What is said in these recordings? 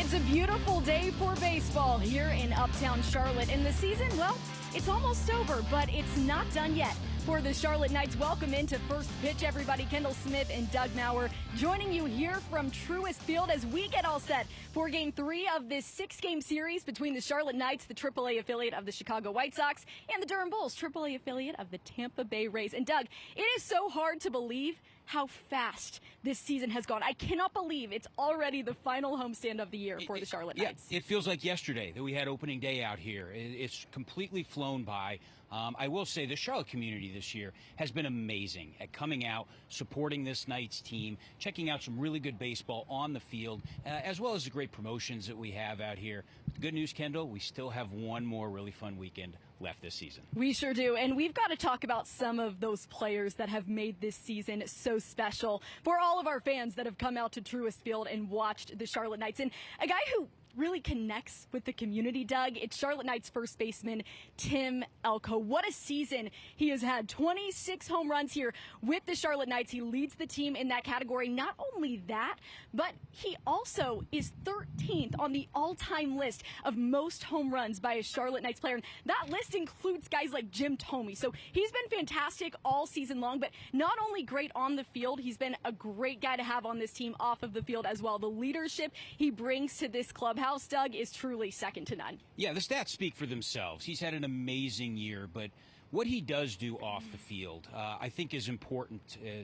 It's a beautiful day for baseball here in Uptown Charlotte. And the season, well, it's almost over, but it's not done yet. For the Charlotte Knights, welcome into First Pitch, everybody. Kendall Smith and Doug Maurer joining you here from Truist Field as we get all set for Game 3 of this 6-game series between the Charlotte Knights, the AAA affiliate of the Chicago White Sox, and the Durham Bulls, AAA affiliate of the Tampa Bay Rays. And Doug, it is so hard to believe how fast this season has gone. I cannot believe it's already the final homestand of the year for the Charlotte Knights. Yeah, it feels like yesterday that we had opening day out here. It's completely flown by. I will say the Charlotte community this year has been amazing at coming out, supporting this Knights team, checking out some really good baseball on the field, as well as the great promotions that we have out here. The good news, Kendall, we still have one more really fun weekend left this season. We sure do, and we've got to talk about some of those players that have made this season so special for all of our fans that have come out to Truist Field and watched the Charlotte Knights. And a guy who really connects with the community, Doug, it's Charlotte Knights first baseman Tim Elko. What a season he has had. 26 home runs here with the Charlotte Knights. He leads the team in that category. Not only that, but he also is 13th on the all-time list of most home runs by a Charlotte Knights player. And that list includes guys like Jim Thome. So he's been fantastic all season long, but not only great on the field, he's been a great guy to have on this team off of the field as well. The leadership he brings to this clubhouse, Doug, is truly second to none. Yeah, the stats speak for themselves. He's had an amazing year, but what he does do off the field, I think, is important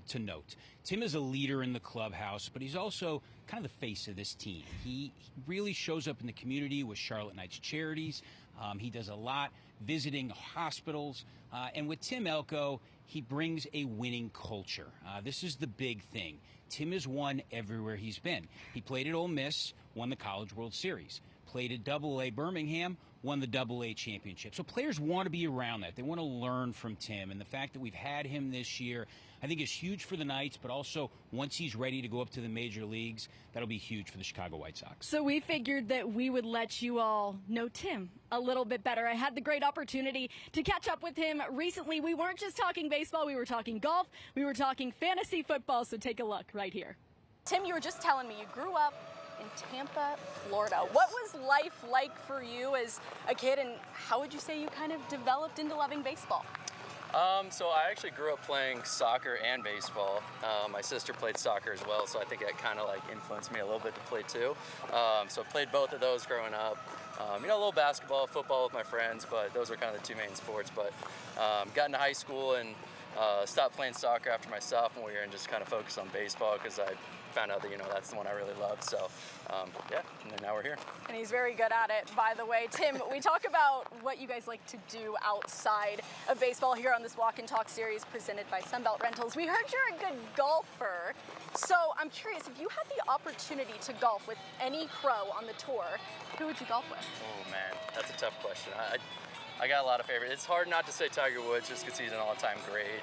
to note. Tim is a leader in the clubhouse, but he's also kind of the face of this team. He really shows up in the community with Charlotte Knights charities. He does a lot visiting hospitals. And with Tim Elko, he brings a winning culture. This is the big thing. Tim has won everywhere he's been. He played at Ole Miss, won the College World Series. Played at Double-A Birmingham, won the Double-A championship. So players want to be around that. They want to learn from Tim. And the fact that we've had him this year, I think is huge for the Knights, but also once he's ready to go up to the major leagues, that'll be huge for the Chicago White Sox. So we figured that we would let you all know Tim a little bit better. I had the great opportunity to catch up with him recently. We weren't just talking baseball, we were talking golf, we were talking fantasy football, so take a look right here. Tim, you were just telling me you grew up in Tampa, Florida. Yes. What was life like for you as a kid, and how would you say you kind of developed into loving baseball? So I actually grew up playing soccer and baseball. My sister played soccer as well, so I think it kind of like influenced me a little bit to play too. So I played both of those growing up. A little basketball, football with my friends, but those were kind of the two main sports. But got into high school and stopped playing soccer after my sophomore year and just kind of focused on baseball because I found out that, that's the one I really loved. So, yeah, and then now we're here. And he's very good at it, by the way. Tim, we talk about what you guys like to do outside of baseball here on this Walk and Talk series presented by Sunbelt Rentals. We heard you're a good golfer. So I'm curious, if you had the opportunity to golf with any pro on the tour, who would you golf with? Oh, man, that's a tough question. I got a lot of favorites. It's hard not to say Tiger Woods just because he's an all-time great.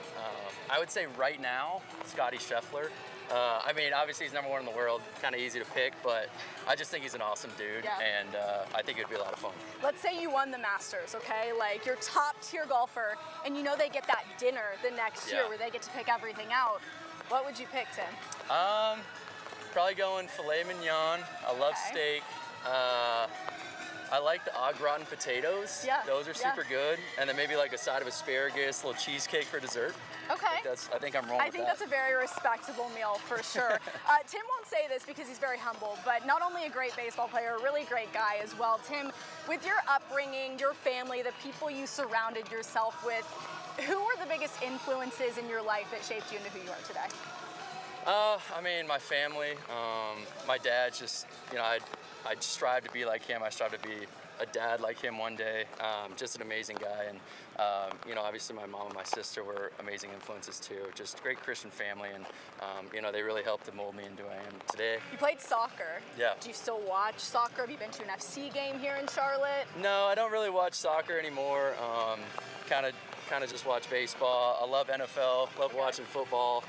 I would say right now, Scotty Scheffler. Obviously he's number one in the world, kind of easy to pick, but I just think he's an awesome dude, yeah. And I think it'd be a lot of fun. Let's say you won the Masters, okay? Like, you're top-tier golfer, and you know they get that dinner the next year where they get to pick everything out. What would you pick, Tim? Probably going filet mignon. I love steak. I like the au gratin potatoes. Yeah. Those are super good. And then maybe like a side of asparagus, a little cheesecake for dessert. Okay. I think I'm wrong with that. I think that's a very respectable meal for sure. Tim won't say this because he's very humble, but not only a great baseball player, a really great guy as well. Tim, with your upbringing, your family, the people you surrounded yourself with, who were the biggest influences in your life that shaped you into who you are today? My family. My dad just, I strive to be like him. I strive to be a dad like him one day. Just an amazing guy. And, obviously my mom and my sister were amazing influences too. Just great Christian family. And, they really helped to mold me into who I am today. You played soccer. Yeah. Do you still watch soccer? Have you been to an FC game here in Charlotte? No, I don't really watch soccer anymore. Kind of just watch baseball. I love NFL, love watching football.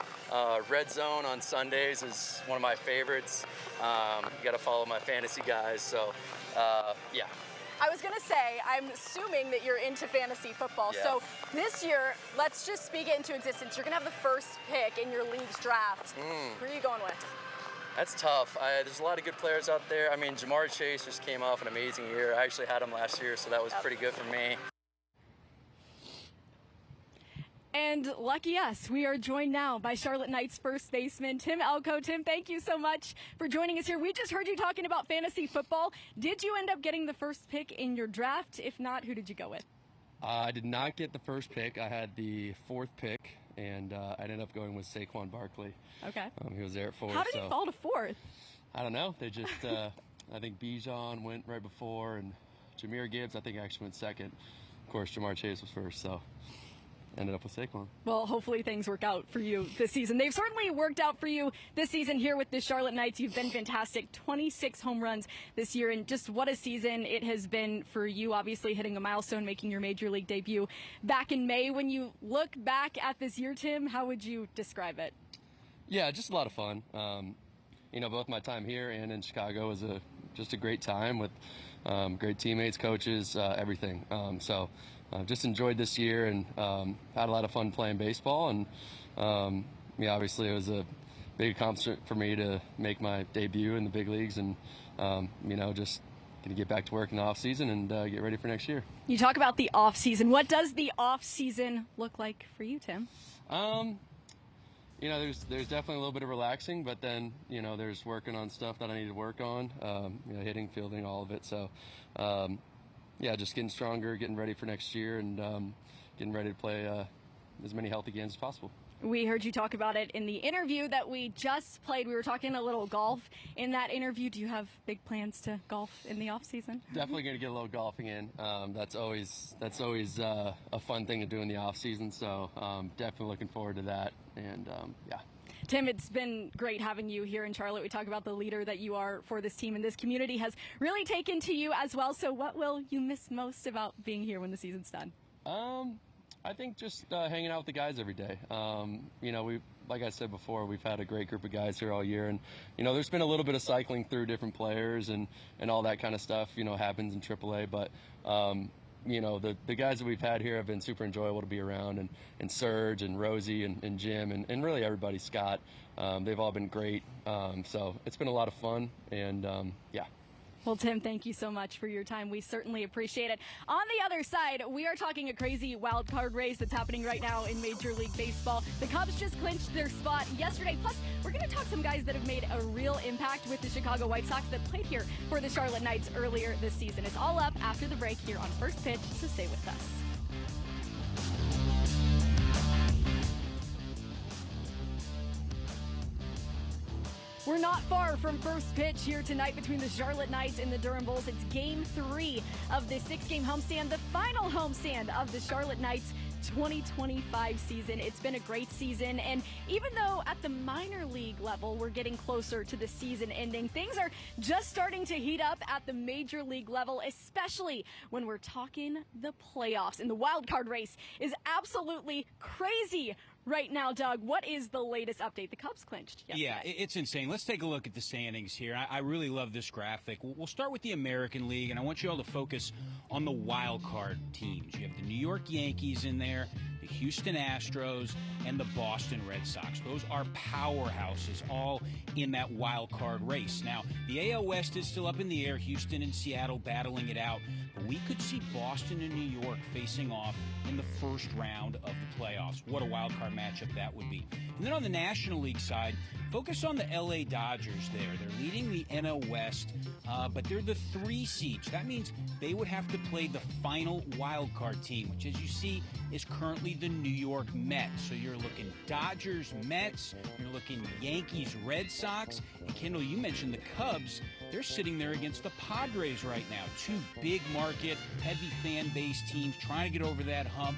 Red Zone on Sundays is one of my favorites. You got to follow my fantasy guys, so yeah. I was going to say, I'm assuming that you're into fantasy football. Yeah. So this year, let's just speak it into existence. You're going to have the first pick in your league's draft. Who are you going with? That's tough. There's a lot of good players out there. I mean, Jamar Chase just came off an amazing year. I actually had him last year, so that was pretty good for me. And lucky us, we are joined now by Charlotte Knights first baseman Tim Elko. Tim, thank you so much for joining us here. We just heard you talking about fantasy football. Did you end up getting the first pick in your draft? If not, who did you go with? I did not get the first pick. I had the fourth pick, and I ended up going with Saquon Barkley. Okay. He was there at fourth. How did he fall to fourth? I don't know. They just, I think Bijan went right before, and Jahmyr Gibbs, I think, actually went second. Of course, Jamar Chase was first, so ended up with Saquon. Well, hopefully things work out for you this season. They've certainly worked out for you this season here with the Charlotte Knights. You've been fantastic. 26 home runs this year, and just what a season it has been for you, obviously hitting a milestone, making your major league debut back in May. When you look back at this year, Tim, how would you describe it? Yeah, just a lot of fun. Both my time here and in Chicago was just a great time with great teammates, coaches, everything. Just enjoyed this year and had a lot of fun playing baseball. And obviously it was a big accomplishment for me to make my debut in the big leagues, and just going to get back to work in the off season and get ready for next year. You talk about the off season. What does the off season look like for you, Tim? There's definitely a little bit of relaxing, but then, there's working on stuff that I need to work on, hitting, fielding, all of it. So, just getting stronger, getting ready for next year, and getting ready to play as many healthy games as possible. We heard you talk about it in the interview that we just played. We were talking a little golf in that interview. Do you have big plans to golf in the off season? Definitely going to get a little golfing in. That's always a fun thing to do in the off season. So definitely looking forward to that. And Tim, it's been great having you here in Charlotte. We talk about the leader that you are for this team, and this community has really taken to you as well. So what will you miss most about being here when the season's done? I think just hanging out with the guys every day. Like I said before, we've had a great group of guys here all year, and there's been a little bit of cycling through different players and all that kind of stuff. Happens in AAA, but the guys that we've had here have been super enjoyable to be around, and Serge and Rosie and Jim and really everybody, Scott. They've all been great. So it's been a lot of fun, and Well, Tim, thank you so much for your time. We certainly appreciate it. On the other side, we are talking a crazy wild card race that's happening right now in Major League Baseball. The Cubs just clinched their spot yesterday. Plus, we're going to talk some guys that have made a real impact with the Chicago White Sox that played here for the Charlotte Knights earlier this season. It's all up after the break here on First Pitch, so stay with us. We're not far from first pitch here tonight between the Charlotte Knights and the Durham Bulls. It's Game 3 of this 6-game homestand, the final homestand of the Charlotte Knights 2025 season. It's been a great season, and even though at the minor league level we're getting closer to the season ending, things are just starting to heat up at the major league level, especially when we're talking the playoffs. And the wild card race is absolutely crazy right now. Doug, what is the latest update? The Cubs clinched yesterday. Yeah, it's insane. Let's take a look at the standings here. I really love this graphic. We'll start with the American League, and I want you all to focus on the wild card teams. You have the New York Yankees in there, the Houston Astros, and the Boston Red Sox. Those are powerhouses all in that wild card race. Now, the AL West is still up in the air. Houston and Seattle battling it out. But we could see Boston and New York facing off in the first round of the playoffs. What a wild card matchup that would be. And then on the National League side, focus on the LA Dodgers there. They're leading the NL West, but they're the 3 seed. That means they would have to play the final wild card team, which, as you see, is currently the New York Mets. So you're looking Dodgers, Mets, you're looking Yankees, Red Sox, and Kendall, you mentioned the Cubs. They're sitting there against the Padres right now. 2 big market, heavy fan base teams trying to get over that hump.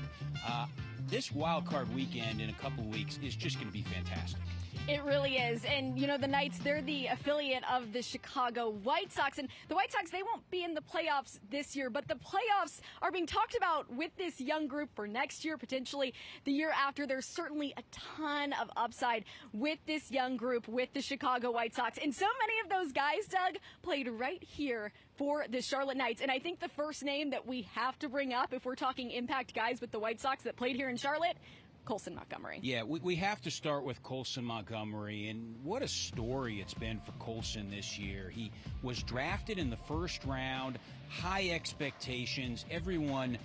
This wild card weekend in a couple of weeks is just going to be fantastic. It really is. And, the Knights, they're the affiliate of the Chicago White Sox. And the White Sox, they won't be in the playoffs this year, but the playoffs are being talked about with this young group for next year, potentially the year after. There's certainly a ton of upside with this young group, with the Chicago White Sox. And so many of those guys, Doug, played right here for the Charlotte Knights. And I think the first name that we have to bring up if we're talking impact guys with the White Sox that played here in Charlotte, Colson Montgomery. Yeah, we have to start with Colson Montgomery, and what a story it's been for Colson this year. He was drafted in the first round, high expectations, everyone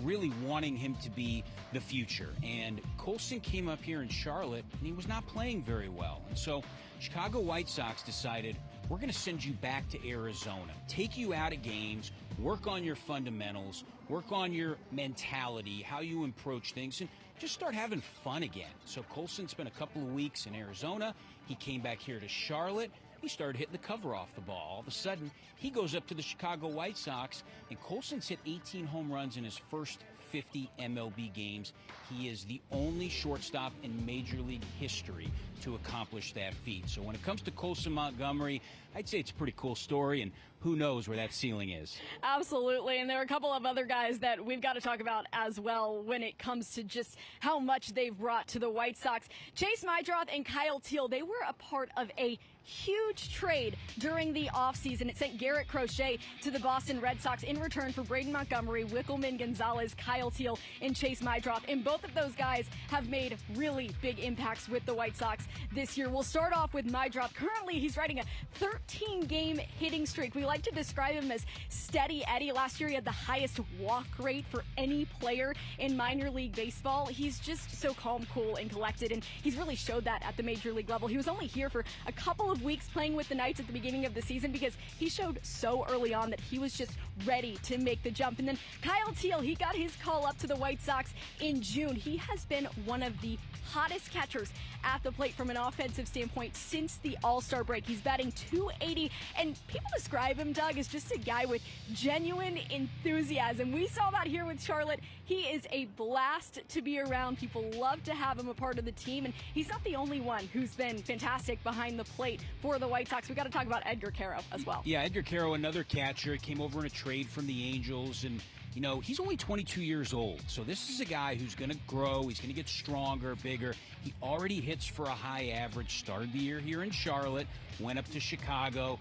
really wanting him to be the future. And Colson came up here in Charlotte, and he was not playing very well. And so Chicago White Sox decided, we're going to send you back to Arizona, take you out of games, work on your fundamentals, work on your mentality, how you approach things, and just start having fun again. So Colson spent a couple of weeks in Arizona. He came back here to Charlotte. He started hitting the cover off the ball. All of a sudden, he goes up to the Chicago White Sox, and Colson's hit 18 home runs in his first 50 MLB games. He is the only shortstop in Major League history to accomplish that feat. So when it comes to Colson Montgomery, I'd say it's a pretty cool story, and who knows where that ceiling is. Absolutely, and there are a couple of other guys that we've got to talk about as well when it comes to just how much they've brought to the White Sox. Chase Meidroth and Kyle Teal, they were a part of a huge trade during the offseason. It sent Garrett Crochet to the Boston Red Sox in return for Braden Montgomery, Wickelman Gonzalez, Kyle Teal, and Chase Meidroth. And both of those guys have made really big impacts with the White Sox this year. We'll start off with Meidroth. Currently, he's riding a 13-game hitting streak. We like to describe him as Steady Eddie. Last year, he had the highest walk rate for any player in minor league baseball. He's just so calm, cool, and collected, and he's really showed that at the major league level. He was only here for a couple of weeks playing with the Knights at the beginning of the season because he showed so early on that he was just ready to make the jump. And then Kyle Teal, he got his call up to the White Sox in June. He has been one of the hottest catchers at the plate from an offensive standpoint since the All-Star break. He's batting .280, and people describe him, Doug, as just a guy with genuine enthusiasm. We saw that here with Charlotte. He is a blast to be around. People love to have him a part of the team, and he's not the only one who's been fantastic behind the plate for the White Sox. We got to talk about Edgar Caro as well. Yeah, Edgar Caro, another catcher, came over in a trade from the Angels, and you know, he's only 22 years old, so this is a guy who's going to grow. He's going to get stronger, bigger. He already hits for a high average. Started the year here in Charlotte, went up to Chicago,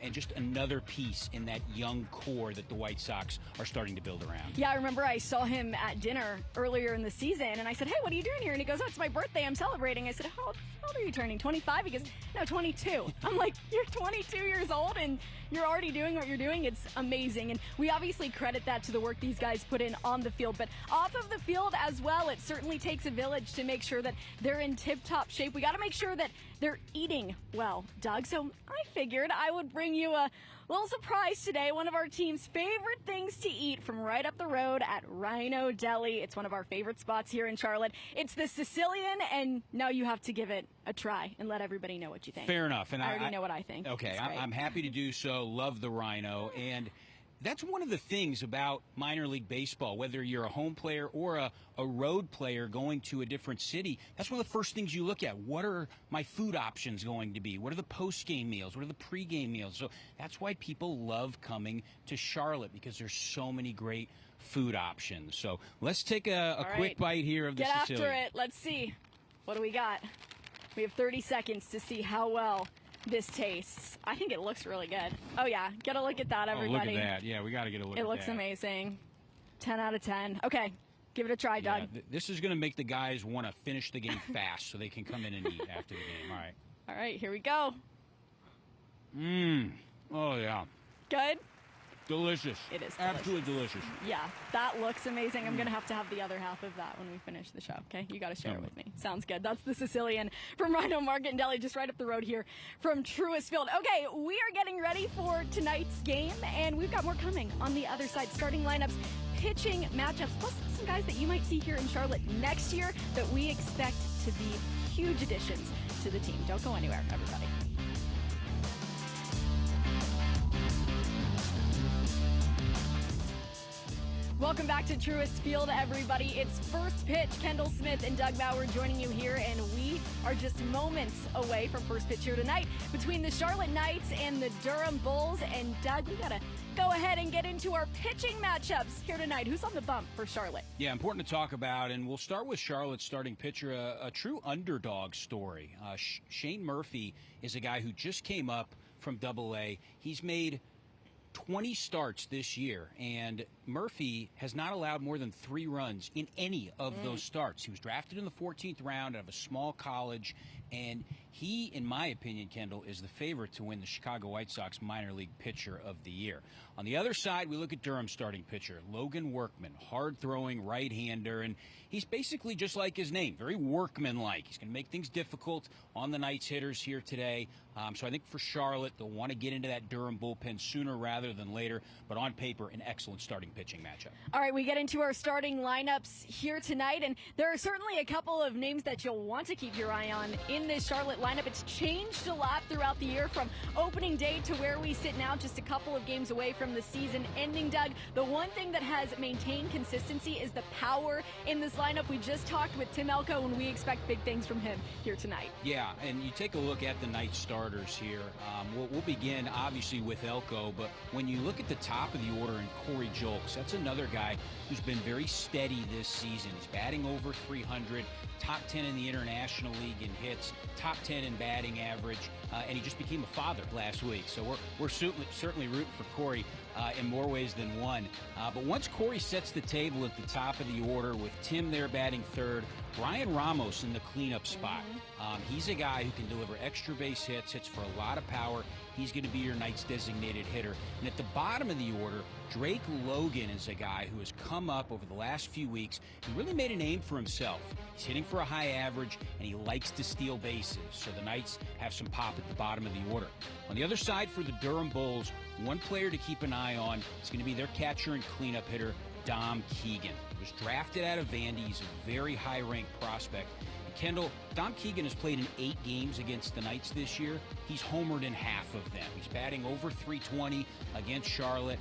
and just another piece in that young core that the White Sox are starting to build around. Yeah, I remember I saw him at dinner earlier in the season, and I said, hey, what are you doing here? And he goes, oh, it's my birthday. I'm celebrating. I said, how old are you turning? 25? He goes, no, 22. I'm like, you're 22 years old, and you're already doing what you're doing. It's amazing. And we obviously credit that to the work these guys put in on the field, but off of the field as well. It certainly takes a village to make sure that they're in tip-top shape. We got to make sure that they're eating well, Doug. So I figured I would bring you a little surprise today. One of our team's favorite things to eat from right up the road at Rhino Deli. It's one of our favorite spots here in Charlotte. It's the Sicilian, and now you have to give it a try and let everybody know what you think. Fair enough. And I already know what I think. Okay, I'm happy to do so. Love the Rhino. And that's one of the things about minor league baseball, whether you're a home player or a road player going to a different city. That's one of the first things you look at. What are my food options going to be? What are the post-game meals? What are the pre-game meals? So that's why people love coming to Charlotte, because there's so many great food options. So let's take a quick bite here of the Sicilian. Get after it. Let's see. What do we got? We have 30 seconds to see how well this tastes. I think it looks really good. Oh yeah, get a look at that, everybody. Oh, look at that. Yeah, we got to get a look at that. It looks amazing. 10 out of 10. Okay, give it a try, Doug. Yeah, this is going to make the guys want to finish the game fast so they can come in and eat after the game. All right. All right, here we go. Oh, yeah. Good? Delicious. It is delicious. Absolutely delicious. Yeah, that looks amazing. I'm going to have the other half of that when we finish the show, okay? You got to share it with me. Sounds good. That's the Sicilian from Rhino Market and Deli, just right up the road here from Truist Field. Okay, we are getting ready for tonight's game, and we've got more coming on the other side. Starting lineups, pitching matchups, plus some guys that you might see here in Charlotte next year that we expect to be huge additions to the team. Don't go anywhere, everybody. Welcome back to Truist Field, everybody. It's first pitch. Kendall Smith and Doug Bauer joining you here, and we are just moments away from first pitch here tonight between the Charlotte Knights and the Durham Bulls. And Doug, we gotta go ahead and get into our pitching matchups here tonight. Who's on the bump for Charlotte? Yeah, important to talk about, and we'll start with Charlotte's starting pitcher, a true underdog story. Shane Murphy is a guy who just came up from Double-A. He's made 20 starts this year, and Murphy has not allowed more than 3 runs in any of those starts. He was drafted in the 14th round out of a small college, and he, in my opinion, Kendall, is the favorite to win the Chicago White Sox minor league pitcher of the year. On the other side, we look at Durham's starting pitcher, Logan Workman, hard-throwing right-hander, and he's basically just like his name, very workman-like. He's going to make things difficult on the Knights hitters here today. So I think for Charlotte, they'll want to get into that Durham bullpen sooner rather than later, but on paper, an excellent starting pitching matchup. All right, we get into our starting lineups here tonight, and there are certainly a couple of names that you'll want to keep your eye on in this Charlotte lineup. It's changed a lot throughout the year from opening day to where we sit now, just a couple of games away from the season ending, Doug. The one thing that has maintained consistency is the power in this lineup. We just talked with Tim Elko, and we expect big things from him here tonight. Yeah, and you take a look at the Knights starters here. We'll begin, obviously, with Elko, but when you look at the top of the order in Corey Julks, that's another guy who's been very steady this season. He's batting over 300, top 10 in the International League in hits, top 10 in batting average, and he just became a father last week. So we're certainly rooting for Corey in more ways than one. But once Corey sets the table at the top of the order with Tim there batting third, Brian Ramos in the cleanup spot. He's a guy who can deliver extra base hits for a lot of power. He's going to be your Knights designated hitter. And at the bottom of the order, Drake Logan is a guy who has come up over the last few weeks and really made a name for himself. He's hitting for a high average, and he likes to steal bases. So the Knights have some pop at the bottom of the order. On the other side for the Durham Bulls, one player to keep an eye on is going to be their catcher and cleanup hitter, Dom Keegan. He was drafted out of Vandy. He's a very high-ranked prospect. And Kendall, Dom Keegan has played in 8 games against the Knights this year. He's homered in half of them. He's batting over 320 against Charlotte.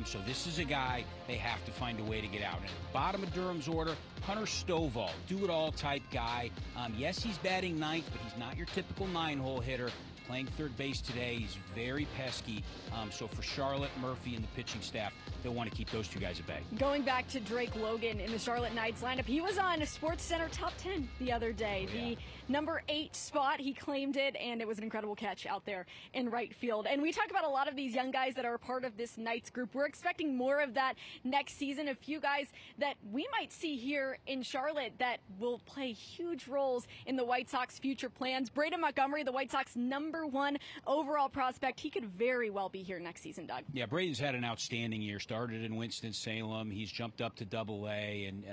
So this is a guy they have to find a way to get out. And at the bottom of Durham's order, Hunter Stovall, do-it-all type guy. Yes, he's batting ninth, but he's not your typical 9-hole hitter. Playing third base today, he's very pesky. So for Charlotte, Murphy, and the pitching staff, they'll want to keep those 2 guys at bay. Going back to Drake Logan in the Charlotte Knights lineup, he was on SportsCenter Top 10 the other day. The number 8 spot, he claimed it, and it was an incredible catch out there in right field. And we talk about a lot of these young guys that are a part of this Knights group. We're expecting more of that next season. A few guys that we might see here in Charlotte that will play huge roles in the White Sox future plans. Braden Montgomery, the White Sox number 1 overall prospect. He could very well be here next season, Doug. Yeah, Braden's had an outstanding year. Started in Winston-Salem. He's jumped up to Double-A and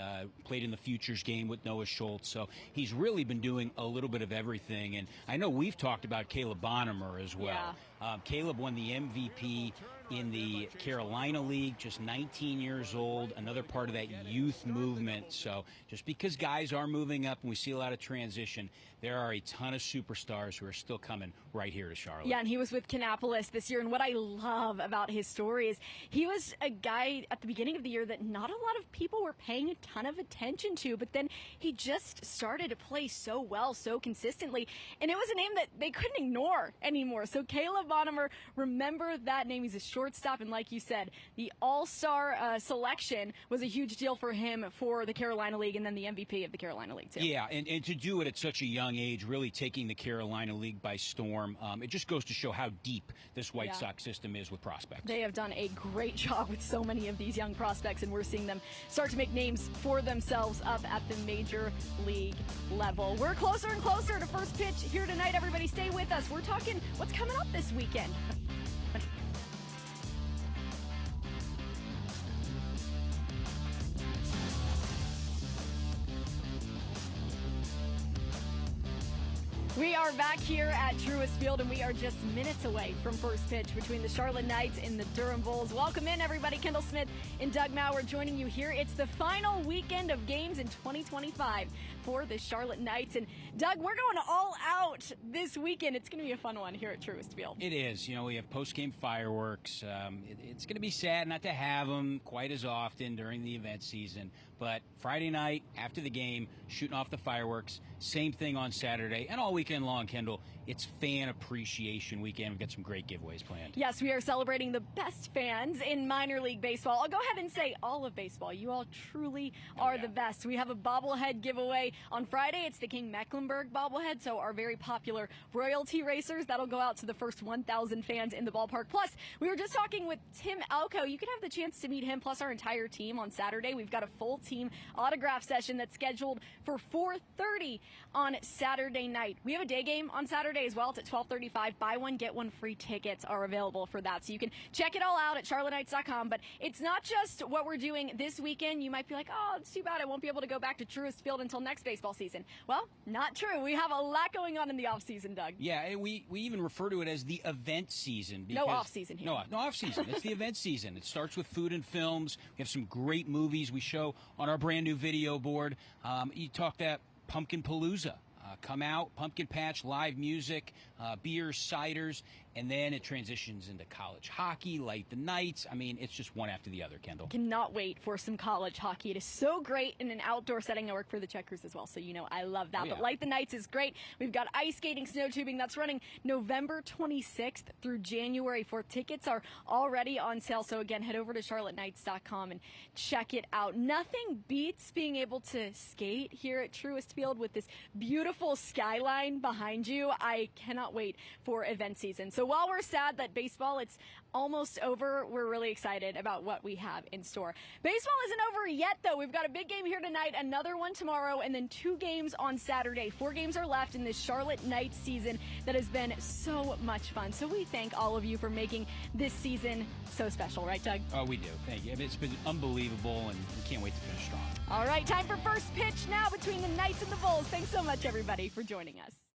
played in the Futures game with Noah Schultz. So he's really been doing a little bit of everything. And I know we've talked about Caleb Bonnemer as well. Yeah. Caleb won the MVP in the Carolina League, just 19 years old, another part of that youth movement. So just because guys are moving up and we see a lot of transition, there are a ton of superstars who are still coming right here to Charlotte. Yeah, and he was with Kannapolis this year, and what I love about his story is he was a guy at the beginning of the year that not a lot of people were paying a ton of attention to, but then he just started to play so well, so consistently, and it was a name that they couldn't ignore anymore. So Caleb Bonnemer, remember that name. He's a shortstop, and like you said, the All-Star selection was a huge deal for him for the Carolina League, and then the MVP of the Carolina League, too. Yeah, and to do it at such a young age, really taking the Carolina League by storm, it just goes to show how deep this White Sox system is with prospects. They have done a great job with so many of these young prospects, and we're seeing them start to make names for themselves up at the major league level. We're closer and closer to first pitch here tonight. Everybody stay with us. We're talking what's coming up this weekend. We are back here at Truist Field, and we are just minutes away from first pitch between the Charlotte Knights and the Durham Bulls. Welcome in, everybody. Kendall Smith and Doug Maurer joining you here. It's the final weekend of games in 2025 for the Charlotte Knights. And, Doug, we're going all out this weekend. It's going to be a fun one here at Truist Field. It is. You know, we have post-game fireworks. It's going to be sad not to have them quite as often during the event season. But Friday night, after the game, shooting off the fireworks. Same thing on Saturday and all week weekend long, Kendall, it's Fan Appreciation Weekend. We've got some great giveaways planned. Yes, we are celebrating the best fans in minor league baseball. I'll go ahead and say all of baseball. You all truly are the best. We have a bobblehead giveaway on Friday. It's the King Mecklenburg bobblehead, so our very popular royalty racers. That'll go out to the first 1,000 fans in the ballpark. Plus, we were just talking with Tim Alco. You can have the chance to meet him, plus our entire team on Saturday. We've got a full team autograph session that's scheduled for 4:30 on Saturday night. We have a day game on Saturday as well. It's at 12:35. Buy one, get one free tickets are available for that. So you can check it all out at charlotteknights.com. But it's not just what we're doing this weekend. You might be like, oh, it's too bad I won't be able to go back to Truist Field until next baseball season. Well, not true. We have a lot going on in the offseason, Doug. Yeah, and we even refer to it as the event season. No off-season here. No off-season. It's the event season. It starts with food and films. We have some great movies we show on our brand new video board. You talk that Pumpkin Palooza. Come out, pumpkin patch, live music, beers, ciders, and then it transitions into college hockey, Light the Knights. I mean, it's just one after the other, Kendall. Cannot wait for some college hockey. It is so great in an outdoor setting. I work for the Checkers as well, so you know I love that. Oh, yeah. But Light the Knights is great. We've got ice skating, snow tubing. That's running November 26th through January 4th. Tickets are already on sale, so again, head over to charlotteknights.com and check it out. Nothing beats being able to skate here at Truist Field with this beautiful skyline behind you. I cannot wait for event season. So while we're sad that baseball, it's almost over, we're really excited about what we have in store. Baseball isn't over yet, though. We've got a big game here tonight, another one tomorrow, and then 2 games on Saturday. 4 games are left in this Charlotte Knights season that has been so much fun. So we thank all of you for making this season so special, right, Doug? Oh, we do. Thank you. I mean, it's been unbelievable, and we can't wait to finish strong. All right, time for first pitch now between the Knights and the Bulls. Thanks so much, everybody, for joining us.